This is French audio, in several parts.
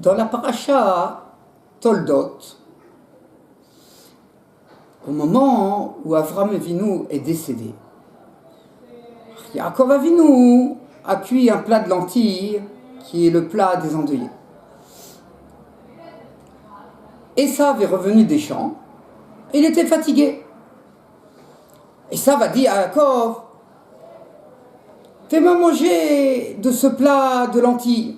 Dans la paracha Toldot, au moment où Avram Avinu est décédé, Yaakov Avinu a cuit un plat de lentilles qui est le plat des endeuillés. Esav est revenu des champs, il était fatigué. Esav a dit à Yaakov, fais-moi manger de ce plat de lentilles,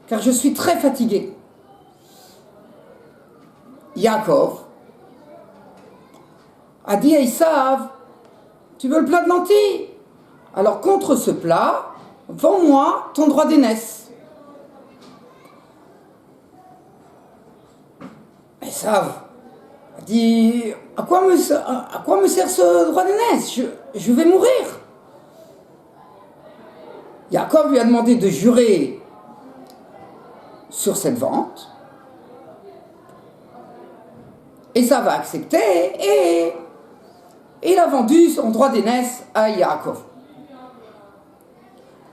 car je suis très fatigué. Yaakov a dit à Esav, tu veux le plat de lentilles? Alors contre ce plat, vends-moi ton droit d'aînesse. Esav a dit, à quoi me sert ce droit d'aînesse? Je vais mourir. Yaakov lui a demandé de jurer sur cette vente. Esav a accepté et il a vendu son droit d'aînesse à Yaakov.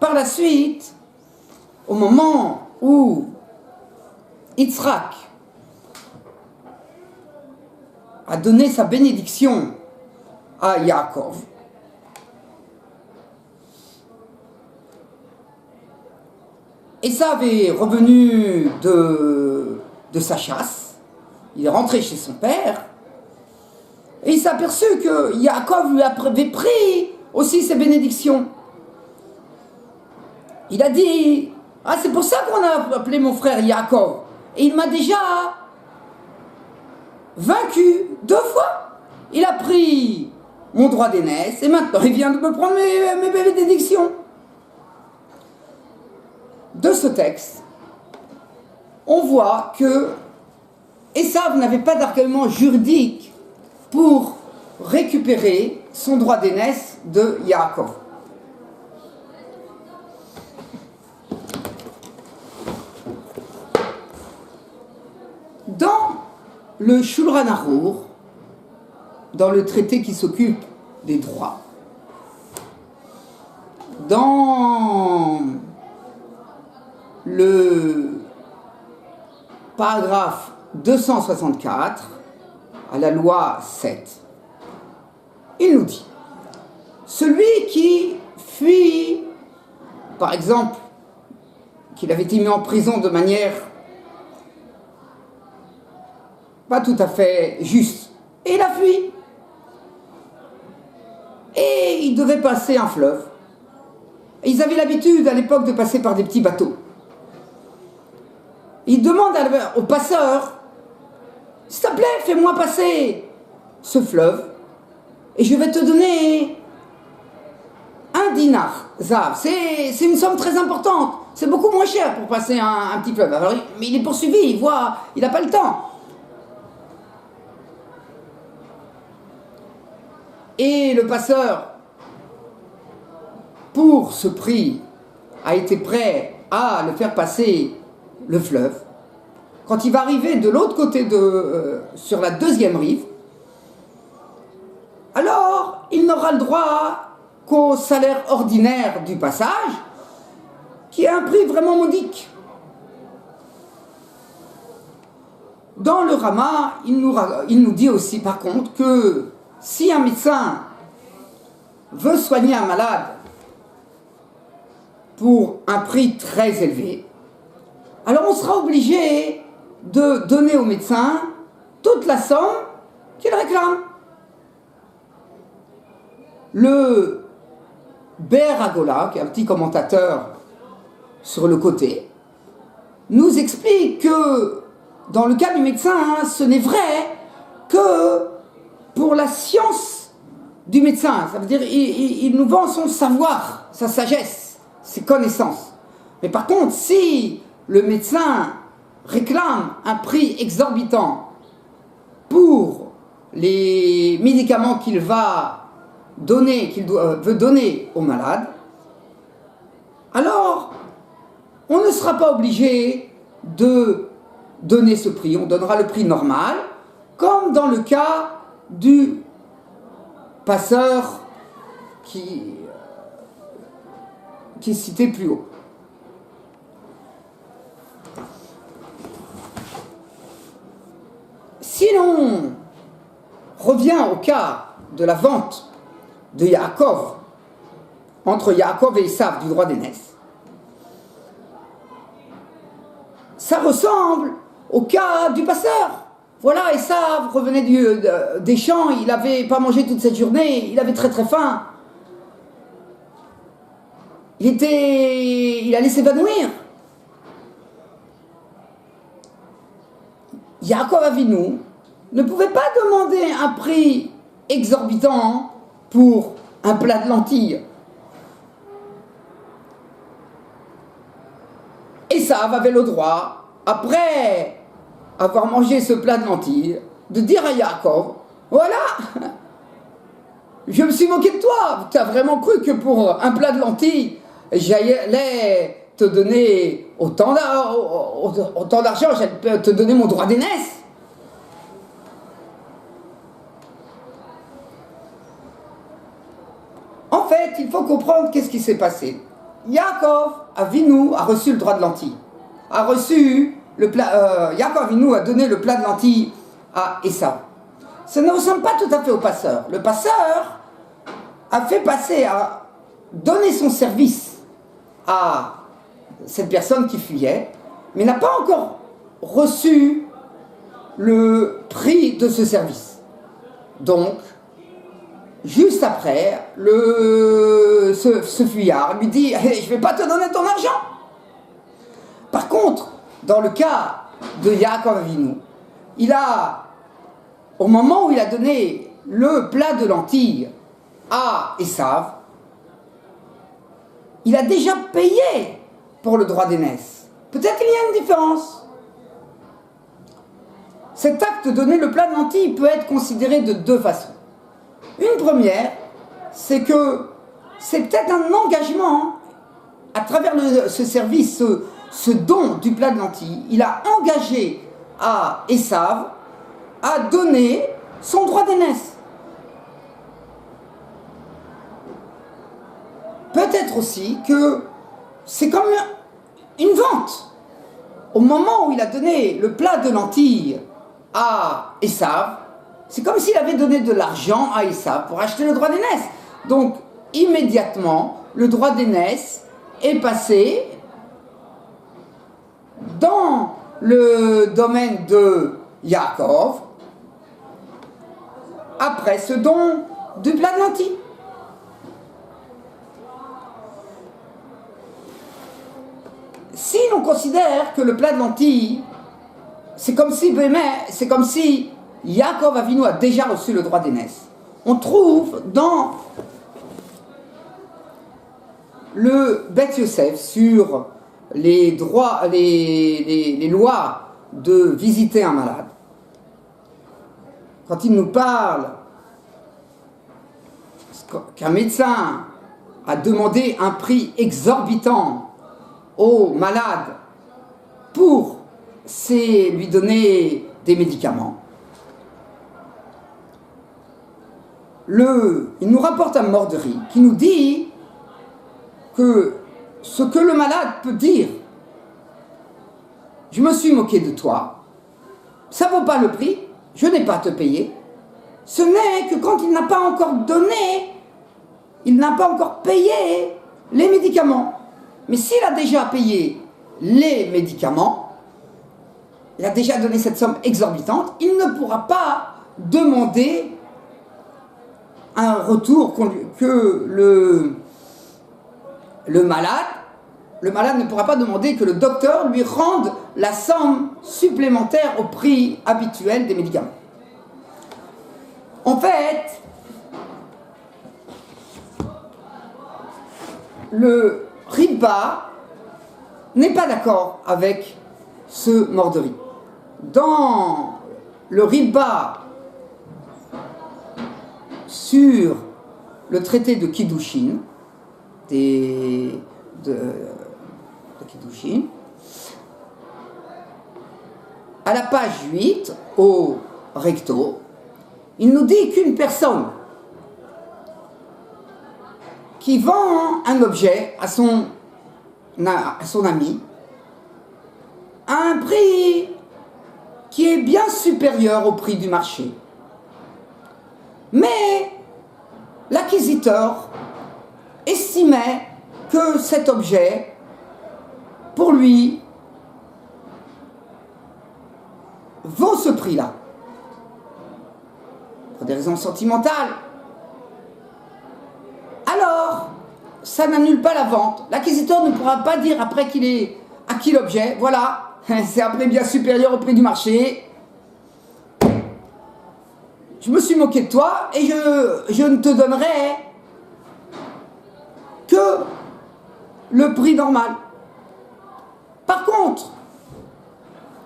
Par la suite, au moment où Yitzhak a donné sa bénédiction à Yaakov, Esav est revenu de sa chasse, il est rentré chez son père, et il s'est aperçu que Yaakov lui avait pris aussi ses bénédictions. Il a dit, ah, c'est pour ça qu'on a appelé mon frère Yaakov, et il m'a déjà vaincu 2 fois. Il a pris mon droit d'aînesse, et maintenant il vient de me prendre mes bénédictions. De ce texte, on voit que Esav n'avait pas d'argument juridique pour récupérer son droit d'aînesse de Yaakov. Dans le Shulchan Aruch, dans le traité qui s'occupe des droits, dans le paragraphe 264 à la loi 7, il nous dit, celui qui fuit, par exemple, qu'il avait été mis en prison de manière pas tout à fait juste, et il a fui, et il devait passer un fleuve, et ils avaient l'habitude à l'époque de passer par des petits bateaux. Il demande au passeur, s'il te plaît, fais-moi passer ce fleuve et je vais te donner 1 dinar, zav. C'est une somme très importante, c'est beaucoup moins cher pour passer un petit fleuve. Alors, mais il est poursuivi, il n'a pas le temps. Et le passeur, pour ce prix, a été prêt à le faire passer le fleuve. Quand il va arriver de l'autre côté sur la 2e rive, alors il n'aura le droit qu'au salaire ordinaire du passage, qui est un prix vraiment modique. Dans le Rama, il nous dit aussi par contre que si un médecin veut soigner un malade pour un prix très élevé, alors on sera obligé de donner au médecin toute la somme qu'il réclame. Le Ber Agola, qui est un petit commentateur sur le côté, nous explique que dans le cas du médecin, ce n'est vrai que pour la science du médecin. Ça veut dire il nous vend son savoir, sa sagesse, ses connaissances. Mais par contre, si le médecin réclame un prix exorbitant pour les médicaments qu'il va donner, veut donner au malade, alors on ne sera pas obligé de donner ce prix. On donnera le prix normal, comme dans le cas du passeur qui est cité plus haut. Si l'on revient au cas de la vente de Yaakov, entre Yaakov et Esav du droit d'aînesse, ça ressemble au cas du passeur. Voilà, Esav revenait des champs, il n'avait pas mangé toute cette journée, il avait très très faim. Il allait s'évanouir. Yaakov Avinu ne pouvait pas demander un prix exorbitant pour un plat de lentilles. Esav avait le droit, après avoir mangé ce plat de lentilles, de dire à Yaakov, voilà, je me suis moqué de toi, tu as vraiment cru que pour un plat de lentilles, j'allais te donner autant d'argent, j'allais te donner mon droit d'aînesse. En fait, il faut comprendre qu'est-ce qui s'est passé. Yaakov Avinu a reçu le droit de lentilles, Yaakov Avinu a donné le plat de lentilles à Esav. Ça ne ressemble pas tout à fait au passeur. Le passeur a donné son service à cette personne qui fuyait, mais n'a pas encore reçu le prix de ce service. Donc, juste après, ce fuyard lui dit hey, « Je ne vais pas te donner ton argent !» Par contre, dans le cas de Yaakov Avinu, au moment où il a donné le plat de lentilles à Esav, il a déjà payé pour le droit d'aînesse. Peut-être qu'il y a une différence. Cet acte de donner le plat de lentilles peut être considéré de deux façons. Une première, c'est que c'est peut-être un engagement à travers ce service, ce don du plat de lentilles. Il a engagé à Esav à donner son droit d'aînesse. Peut-être aussi que c'est comme une vente. Au moment où il a donné le plat de lentilles à Esav, c'est comme s'il avait donné de l'argent à Esav pour acheter le droit d'aînesse. Donc, immédiatement, le droit d'aînesse est passé dans le domaine de Yaakov, après ce don du plat de lentilles. Si l'on considère que le plat de lentilles, c'est comme si Yaakov Avinu a déjà reçu le droit d'aînesse, on trouve dans le Beth Yosef sur les lois de visiter un malade, quand il nous parle qu'un médecin a demandé un prix exorbitant au malade pour lui donner des médicaments, il nous rapporte un Morderi qui nous dit que ce que le malade peut dire, je me suis moqué de toi, ça vaut pas le prix, je n'ai pas à te payer, ce n'est que quand il n'a pas encore payé les médicaments. Mais s'il a déjà payé les médicaments, il a déjà donné cette somme exorbitante, il ne pourra pas demander un retour que le malade ne pourra pas demander que le docteur lui rende la somme supplémentaire au prix habituel des médicaments. En fait, le Ritba n'est pas d'accord avec ce Morderi. Dans le Ritba sur le traité de Kiddushin, de Kiddushin, à la page 8, au recto, il nous dit qu'une personne qui vend un objet à son ami à un prix qui est bien supérieur au prix du marché. Mais l'acquisiteur estimait que cet objet, pour lui, vaut ce prix-là. Pour des raisons sentimentales. Alors, ça n'annule pas la vente. L'acquisiteur ne pourra pas dire après qu'il ait acquis l'objet, voilà, c'est un prix bien supérieur au prix du marché. Je me suis moqué de toi et je ne te donnerai que le prix normal. Par contre,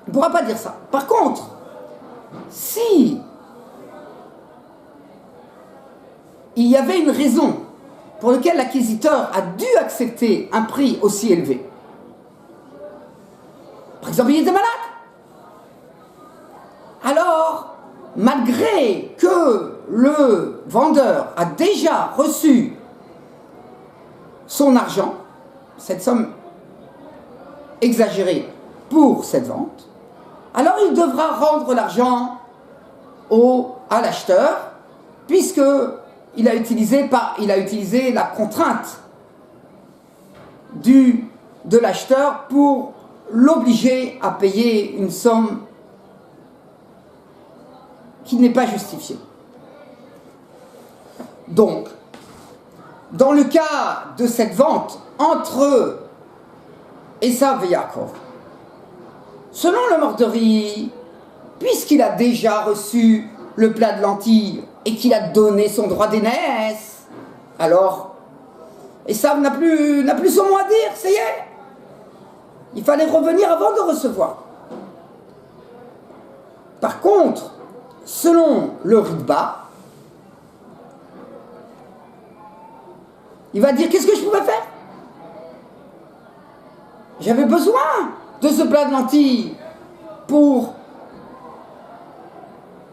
on ne pourra pas dire ça. Par contre, si il y avait une raison pour laquelle l'acquisiteur a dû accepter un prix aussi élevé, par exemple, il était malade, alors, malgré que le vendeur a déjà reçu son argent, cette somme exagérée pour cette vente, alors il devra rendre l'argent à l'acheteur, puisque il a utilisé la contrainte de l'acheteur pour l'obliger à payer une somme qui n'est pas justifiée. Donc, dans le cas de cette vente entre Esav et Yaakov, selon le Mordori, puisqu'il a déjà reçu le plat de lentilles et qu'il a donné son droit d'aînesse, alors Esav n'a plus son mot à dire, ça y est. Il fallait revenir avant de recevoir. Par contre, selon le Ritba, il va dire, qu'est-ce que je pouvais faire? J'avais besoin de ce plat de lentilles pour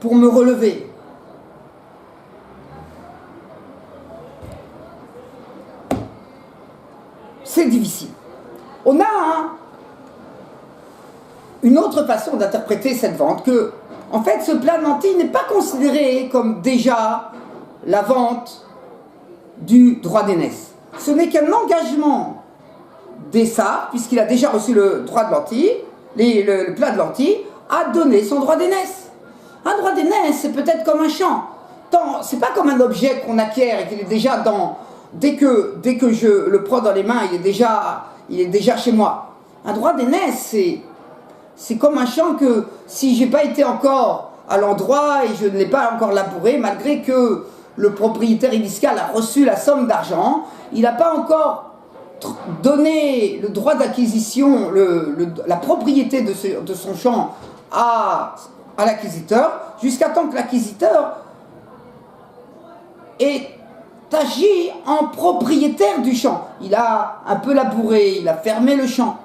me relever. C'est difficile. On a une autre façon d'interpréter cette vente, que, en fait, ce plat de lentilles n'est pas considéré comme déjà la vente du droit d'aînesse. Ce n'est qu'un engagement d'Esav, puisqu'il a déjà reçu le droit de lentilles, le plat de lentilles, à donner son droit d'aînesse. Un droit d'aînesse, c'est peut-être comme un champ. C'est pas comme un objet qu'on acquiert et qu'il est déjà dans... Dès que je le prends dans les mains, il est déjà chez moi. Un droit d'aînesse, c'est comme un champ que si j'ai pas été encore à l'endroit et je ne l'ai pas encore labouré, malgré que le propriétaire initial a reçu la somme d'argent, il n'a pas encore donné le droit d'acquisition, la propriété de son champ à l'acquisiteur, jusqu'à temps que l'acquisiteur ait agi en propriétaire du champ. Il a un peu labouré, il a fermé le champ.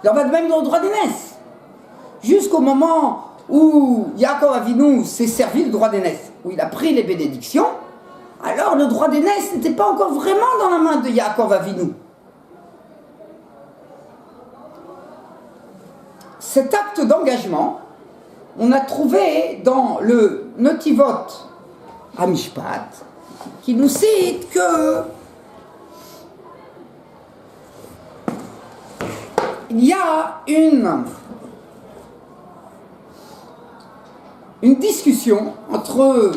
Il en va de même dans le droit d'aînesse. Jusqu'au moment où Yaakov Avinu s'est servi du droit d'aînesse, où il a pris les bénédictions, alors le droit d'aînesse n'était pas encore vraiment dans la main de Yaakov Avinu. Cet acte d'engagement, on a trouvé dans le Notivot Hamishpat, qui nous cite que il y a une discussion entre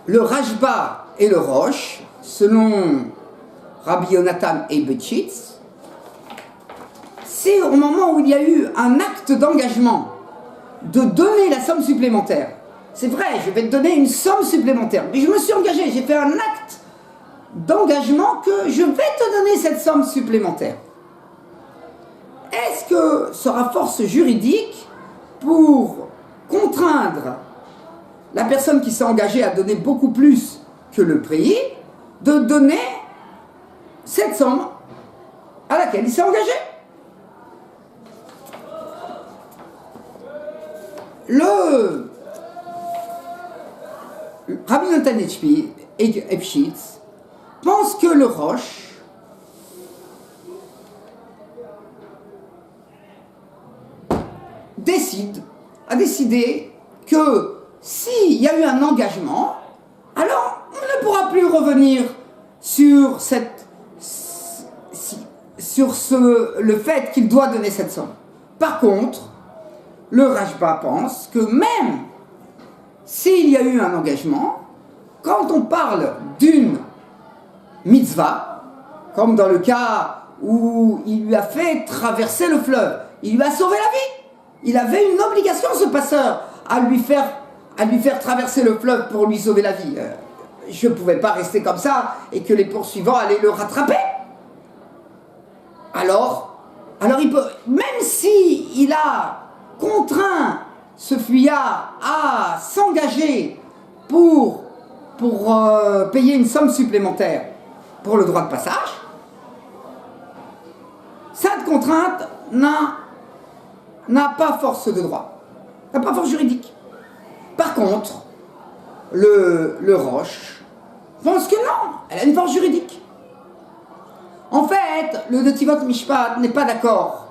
le Rashba et le Rosh, selon Rabbi Yonatan Eibetchitz. C'est au moment où il y a eu un acte d'engagement de donner la somme supplémentaire. C'est vrai, je vais te donner une somme supplémentaire, mais je me suis engagé, j'ai fait un acte d'engagement que je vais te donner cette somme supplémentaire. Est-ce que sera force juridique pour contraindre la personne qui s'est engagée à donner beaucoup plus que le prix de donner cette somme à laquelle il s'est engagé? Le Rabbi Yonatan Eibetchitz pense que le Rosh a décidé que s'il y a eu un engagement, alors on ne pourra plus revenir sur le fait qu'il doit donner cette somme. Par contre, le Rashba pense que même s'il y a eu un engagement, quand on parle d'une mitzvah, comme dans le cas où il lui a fait traverser le fleuve, il lui a sauvé la vie, il avait une obligation, ce passeur, à lui faire traverser le fleuve pour lui sauver la vie. Je ne pouvais pas rester comme ça et que les poursuivants allaient le rattraper. Alors il peut, même si il a contraint ce fuyard à s'engager pour payer une somme supplémentaire pour le droit de passage, cette contrainte n'a pas force de droit, n'a pas force juridique. Par contre, le Roche pense que non, elle a une force juridique. En fait, le Netivot Mishpat n'est pas d'accord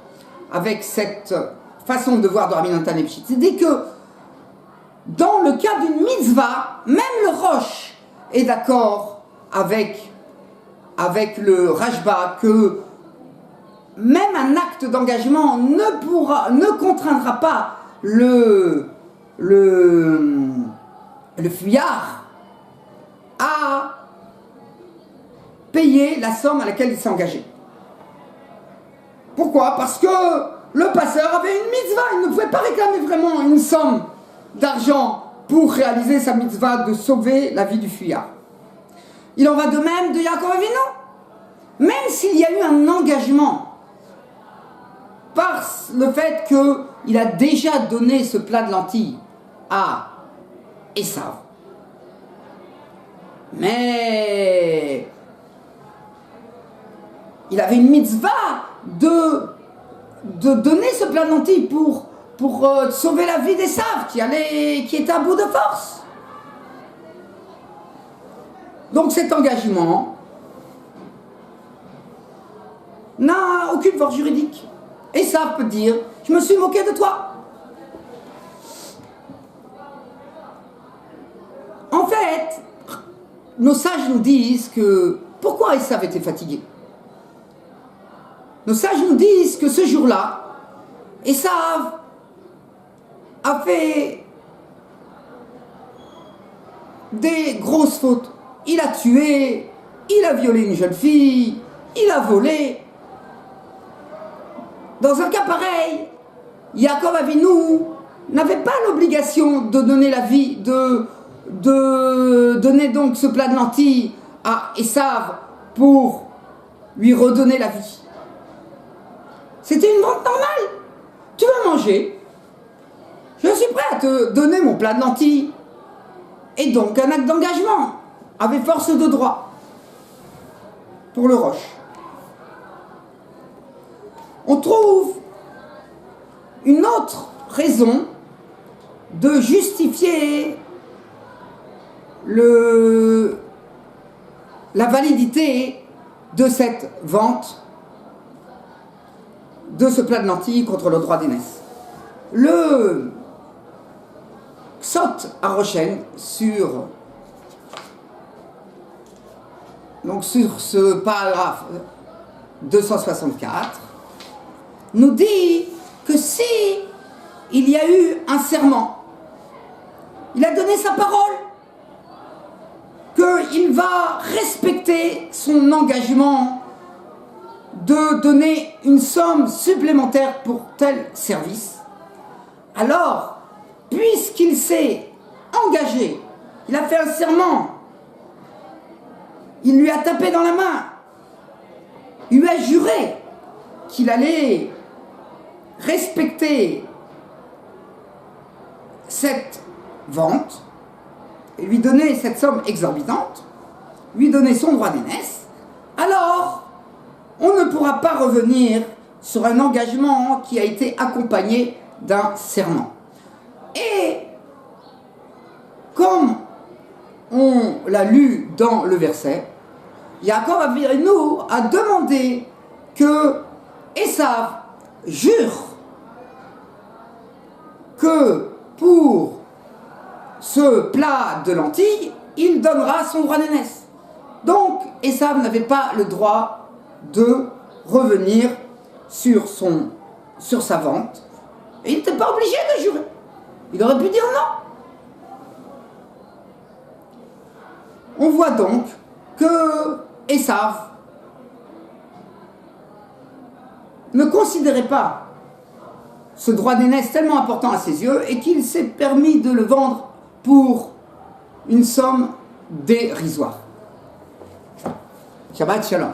avec cette façon de voir de Rabbi Natan Epshitz. C'est-à-dire que dans le cas d'une mitzvah, même le Roche est d'accord avec le Rashba que même un acte d'engagement ne contraindra pas le fuyard à payer la somme à laquelle il s'est engagé. Pourquoi? Parce que le passeur avait une mitzvah, il ne pouvait pas réclamer vraiment une somme d'argent pour réaliser sa mitzvah de sauver la vie du fuyard. Il en va de même de Yaakov Avinu. Même s'il y a eu un engagement par le fait qu'il a déjà donné ce plat de lentilles à Esav, mais il avait une mitzvah de donner ce plat de lentilles pour sauver la vie d'Esav qui était à bout de force. Donc cet engagement n'a aucune force juridique. Esav peut dire « Je me suis moqué de toi ». En fait, nos sages nous disent que pourquoi Esav était fatigué. Nos sages nous disent que ce jour-là, Esav a fait des grosses fautes. Il a tué, il a violé une jeune fille, il a volé. Dans un cas pareil, Yaakov Avinu n'avait pas l'obligation de donner la vie, de donner donc ce plat de lentilles à Esav pour lui redonner la vie. C'était une vente normale. Tu veux manger? Je suis prêt à te donner mon plat de lentilles. Et donc un acte d'engagement avait force de droit pour le Roche. On trouve une autre raison de justifier la validité de cette vente de ce plat de lentilles contre le droit d'aînesse. Le Ksot Aroshen sur ce paragraphe 264 nous dit que si il y a eu un serment, il a donné sa parole qu'il va respecter son engagement de donner une somme supplémentaire pour tel service, alors, puisqu'il s'est engagé, il a fait un serment, il lui a tapé dans la main, il lui a juré qu'il allait respecter cette vente et lui donner cette somme exorbitante, lui donner son droit d'aînesse, alors on ne pourra pas revenir sur un engagement qui a été accompagné d'un serment. Et comme on l'a lu dans le verset, Yaakov Avinu a demandé que Esav jure que pour ce plat de lentilles, il donnera son droit d'aînesse. Donc, Esav n'avait pas le droit de revenir sur sa vente. Et il n'était pas obligé de jurer. Il aurait pu dire non. On voit donc que Esav ne considérait pas ce droit d'aînesse tellement important à ses yeux et qu'il s'est permis de le vendre pour une somme dérisoire. Shabbat Shalom.